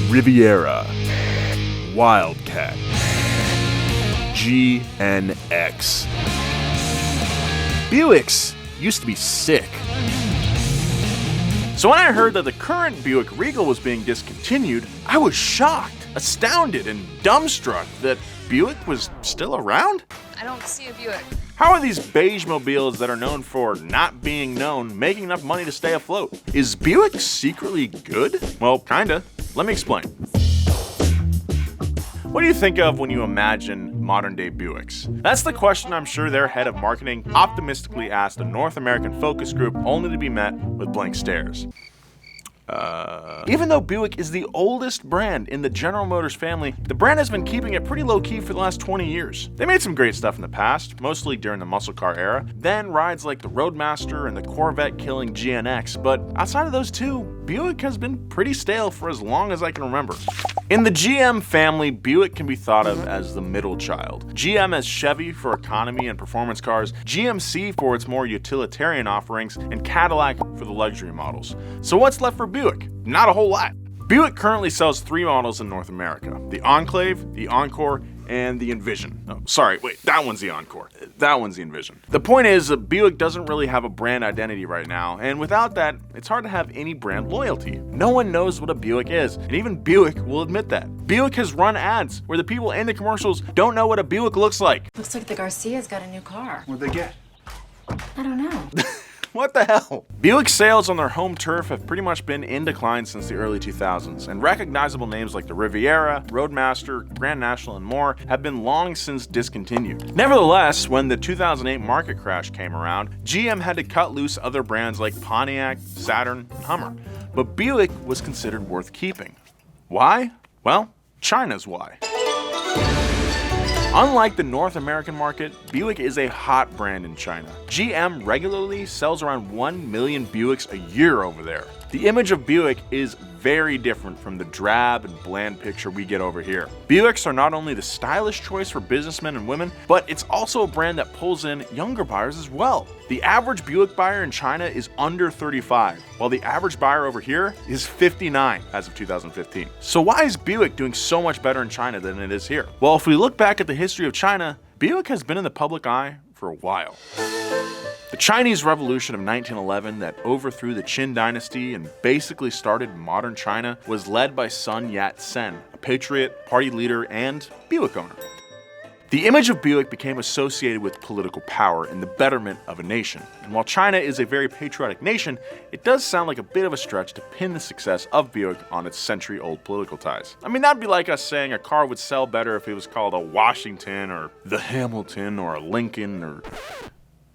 Riviera, Wildcat, GNX. Buicks used to be sick. So when I heard that the current Buick Regal was being discontinued, I was shocked, astounded, and dumbstruck that Buick was still around? I don't see a Buick. How are these beige mobiles that are known for not being known making enough money to stay afloat? Is Buick secretly good? Well, kinda. Let me explain. What do you think of when you imagine modern-day Buicks? That's the question I'm sure their head of marketing optimistically asked a North American focus group, only to be met with blank stares. Even though Buick is the oldest brand in the General Motors family, the brand has been keeping it pretty low-key for the last 20 years. They made some great stuff in the past, mostly during the muscle car era, then rides like the Roadmaster and the Corvette-killing GNX, but outside of those two, Buick has been pretty stale for as long as I can remember. In the GM family, Buick can be thought of as the middle child. GM as Chevy for economy and performance cars, GMC for its more utilitarian offerings, and Cadillac for the luxury models. So what's left for Buick? Not a whole lot. Buick currently sells 3 models in North America: the Enclave, the Encore, and the Envision. Oh, sorry, wait, that one's the Encore. That one's the Envision. The point is, Buick doesn't really have a brand identity right now, and without that, it's hard to have any brand loyalty. No one knows what a Buick is, and even Buick will admit that. Buick has run ads where the people in the commercials don't know what a Buick looks like. Looks like the Garcia's got a new car. What'd they get? I don't know. What the hell? Buick sales on their home turf have pretty much been in decline since the early 2000s, and recognizable names like the Riviera, Roadmaster, Grand National, and more have been long since discontinued. Nevertheless, when the 2008 market crash came around, GM had to cut loose other brands like Pontiac, Saturn, and Hummer. But Buick was considered worth keeping. Why? Well, China's why. Unlike the North American market, Buick is a hot brand in China. GM regularly sells around 1 million Buicks a year over there. The image of Buick is very different from the drab and bland picture we get over here. Buicks are not only the stylish choice for businessmen and women, but it's also a brand that pulls in younger buyers as well. The average Buick buyer in China is under 35, while the average buyer over here is 59 as of 2015. So why is Buick doing so much better in China than it is here? Well, if we look back at the history of China, Buick has been in the public eye for a while. The Chinese Revolution of 1911 that overthrew the Qin dynasty and basically started modern China was led by Sun Yat-sen, a patriot, party leader, and Buick owner. The image of Buick became associated with political power and the betterment of a nation. And while China is a very patriotic nation, it does sound like a bit of a stretch to pin the success of Buick on its century-old political ties. I mean, that'd be like us saying a car would sell better if it was called a Washington or the Hamilton or a Lincoln or...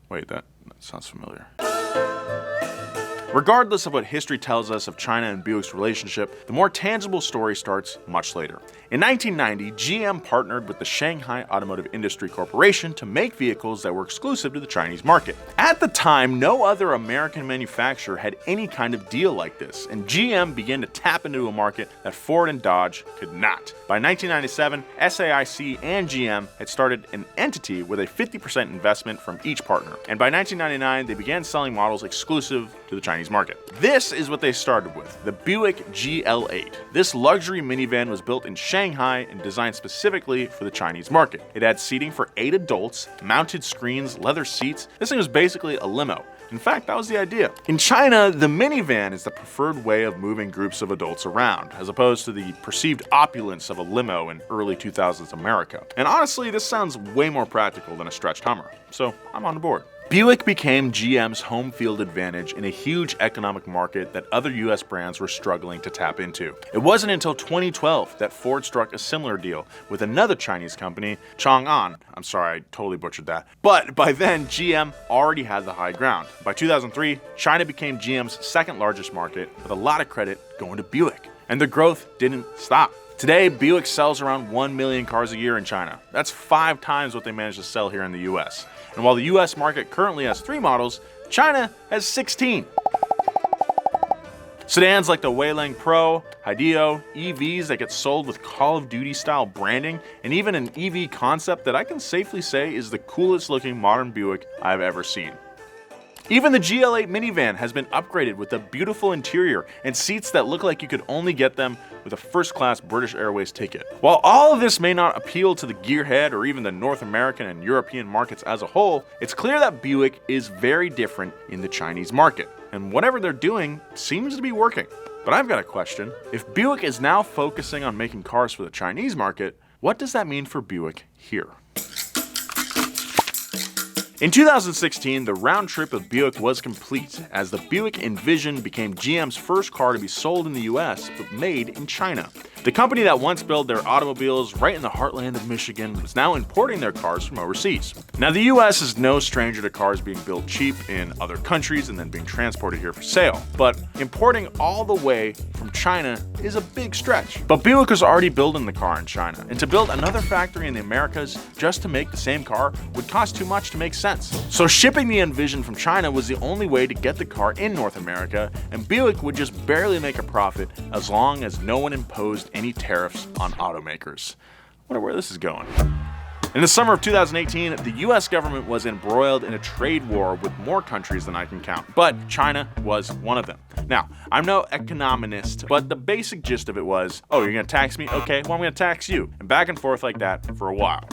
Wait, that sounds familiar. Regardless of what history tells us of China and Buick's relationship, the more tangible story starts much later. In 1990, GM partnered with the Shanghai Automotive Industry Corporation to make vehicles that were exclusive to the Chinese market. At the time, no other American manufacturer had any kind of deal like this, and GM began to tap into a market that Ford and Dodge could not. By 1997, SAIC and GM had started an entity with a 50% investment from each partner, and by 1999, they began selling models exclusive to the Chinese market. This is what they started with, the Buick Gl8. This luxury minivan was built in Shanghai and designed specifically for the Chinese market. It had seating for 8 adults, mounted screens, leather seats. This thing was basically a limo. In fact, that was the idea. In China, the minivan is the preferred way of moving groups of adults around, as opposed to the perceived opulence of a limo in early 2000s America. And honestly, this sounds way more practical than a stretched Hummer, so I'm on board. Buick became GM's home field advantage in a huge economic market that other US brands were struggling to tap into. It wasn't until 2012 that Ford struck a similar deal with another Chinese company, Chang'an. I'm sorry, I totally butchered that. But by then, GM already had the high ground. By 2003, China became GM's second largest market, with a lot of credit going to Buick. And the growth didn't stop. Today, Buick sells around 1 million cars a year in China. That's 5 times what they managed to sell here in the US. And while the US market currently has 3 models, China has 16. Sedans like the Weilang Pro, Haideo, EVs that get sold with Call of Duty style branding, and even an EV concept that I can safely say is the coolest looking modern Buick I've ever seen. Even the GL8 minivan has been upgraded with a beautiful interior and seats that look like you could only get them with a first-class British Airways ticket. While all of this may not appeal to the gearhead or even the North American and European markets as a whole, it's clear that Buick is very different in the Chinese market, and whatever they're doing seems to be working. But I've got a question. If Buick is now focusing on making cars for the Chinese market, what does that mean for Buick here? In 2016, the round trip of Buick was complete, as the Buick Envision became GM's first car to be sold in the US, but made in China. The company that once built their automobiles right in the heartland of Michigan was now importing their cars from overseas. Now, the US is no stranger to cars being built cheap in other countries and then being transported here for sale, but importing all the way from China is a big stretch. But Buick was already building the car in China, and to build another factory in the Americas just to make the same car would cost too much to make sense. So shipping the Envision from China was the only way to get the car in North America, and Buick would just barely make a profit as long as no one imposed any tariffs on automakers. I wonder where this is going. In the summer of 2018, the US government was embroiled in a trade war with more countries than I can count, but China was one of them. Now, I'm no economist, but the basic gist of it was, oh, you're gonna tax me? Okay, well, I'm gonna tax you. And back and forth like that for a while.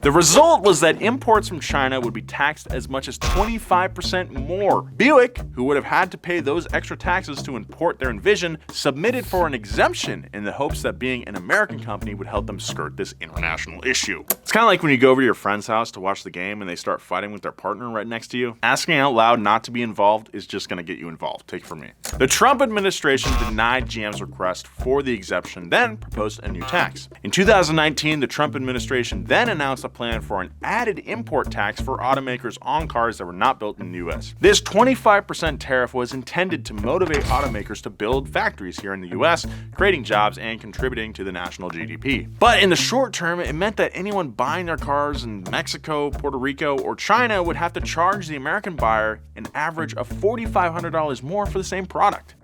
The result was that imports from China would be taxed as much as 25% more. Buick, who would have had to pay those extra taxes to import their Envision, submitted for an exemption in the hopes that being an American company would help them skirt this international issue. It's kind of like when you go over to your friend's house to watch the game and they start fighting with their partner right next to you. Asking out loud not to be involved is just gonna get you involved, take it from me. The Trump administration denied GM's request for the exemption, then proposed a new tax. In 2019, the Trump administration then announced a plan for an added import tax for automakers on cars that were not built in the US. This 25% tariff was intended to motivate automakers to build factories here in the US, creating jobs and contributing to the national GDP. But in the short term, it meant that anyone buying their cars in Mexico, Puerto Rico, or China would have to charge the American buyer an average of $4,500 more for the same product.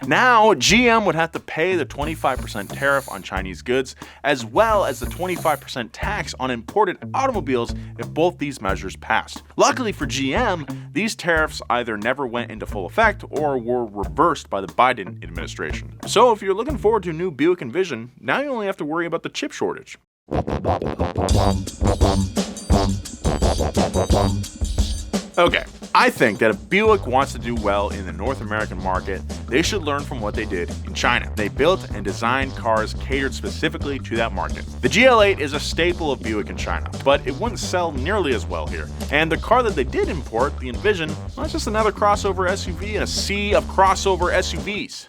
Now, GM would have to pay the 25% tariff on Chinese goods, as well as the 25% tax on imported automobiles if both these measures passed. Luckily for GM, these tariffs either never went into full effect or were reversed by the Biden administration. So if you're looking forward to a new Buick Envision, now you only have to worry about the chip shortage. Okay, I think that if Buick wants to do well in the North American market, they should learn from what they did in China. They built and designed cars catered specifically to that market. The GL8 is a staple of Buick in China, but it wouldn't sell nearly as well here. And the car that they did import, the Envision, well, it's just another crossover SUV in a sea of crossover SUVs.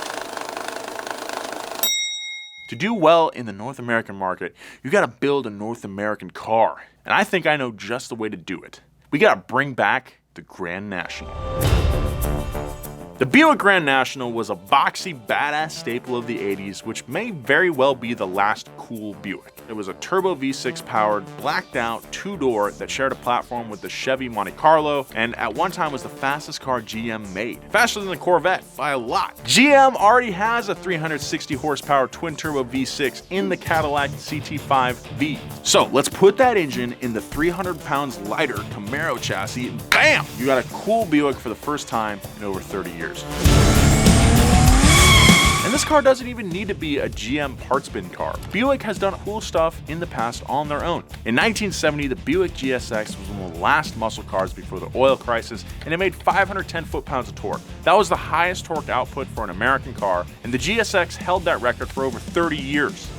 To do well in the North American market, you gotta build a North American car. And I think I know just the way to do it. We gotta bring back the Grand National. The Buick Grand National was a boxy, badass staple of the 80s, which may very well be the last cool Buick. It was a turbo V6 powered, blacked out, two-door that shared a platform with the Chevy Monte Carlo, and at one time was the fastest car GM made. Faster than the Corvette, by a lot. GM already has a 360 horsepower twin-turbo V6 in the Cadillac CT5V. So let's put that engine in the 300 pounds lighter Camaro chassis, and bam! You got a cool Buick for the first time in over 30 years. And this car doesn't even need to be a GM parts bin car. Buick has done cool stuff in the past on their own. In 1970, the Buick GSX was one of the last muscle cars before the oil crisis, and it made 510 foot-pounds of torque. That was the highest torque output for an American car, and the GSX held that record for over 30 years.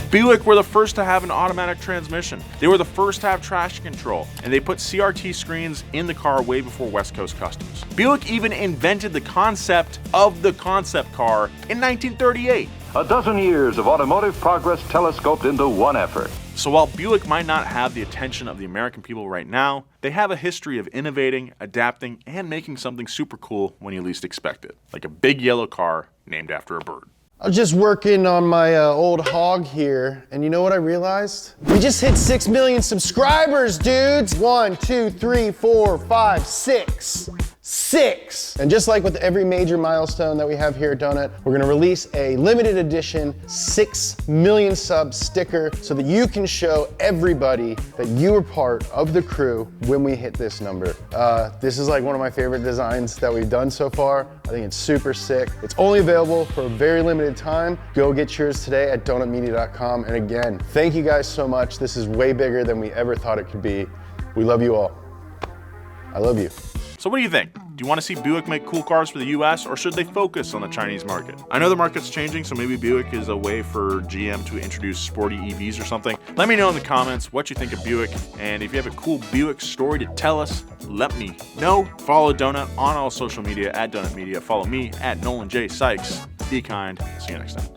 Buick were the first to have an automatic transmission. They were the first to have traction control, and they put CRT screens in the car way before West Coast Customs. Buick even invented the concept of the concept car in 1938. A dozen years of automotive progress telescoped into one effort. So while Buick might not have the attention of the American people right now, they have a history of innovating, adapting, and making something super cool when you least expect it. Like a big yellow car named after a bird. I was just working on my old hog here, and you know what I realized? We just hit 6 million subscribers, dudes! 1, 2, 3, 4, 5, 6. 6. And just like with every major milestone that we have here at Donut, we're gonna release a limited edition 6 million sub sticker so that you can show everybody that you were part of the crew when we hit this number. This is like one of my favorite designs that we've done so far. I think it's super sick. It's only available for a very limited time. Go get yours today at donutmedia.com. And again, thank you guys so much. This is way bigger than we ever thought it could be. We love you all. I love you. So what do you think? Do you want to see Buick make cool cars for the US, or should they focus on the Chinese market? I know the market's changing, so maybe Buick is a way for GM to introduce sporty EVs or something. Let me know in the comments what you think of Buick, and if you have a cool Buick story to tell us, let me know. Follow Donut on all social media at Donut Media. Follow me at Nolan J. Sykes. Be kind. See you next time.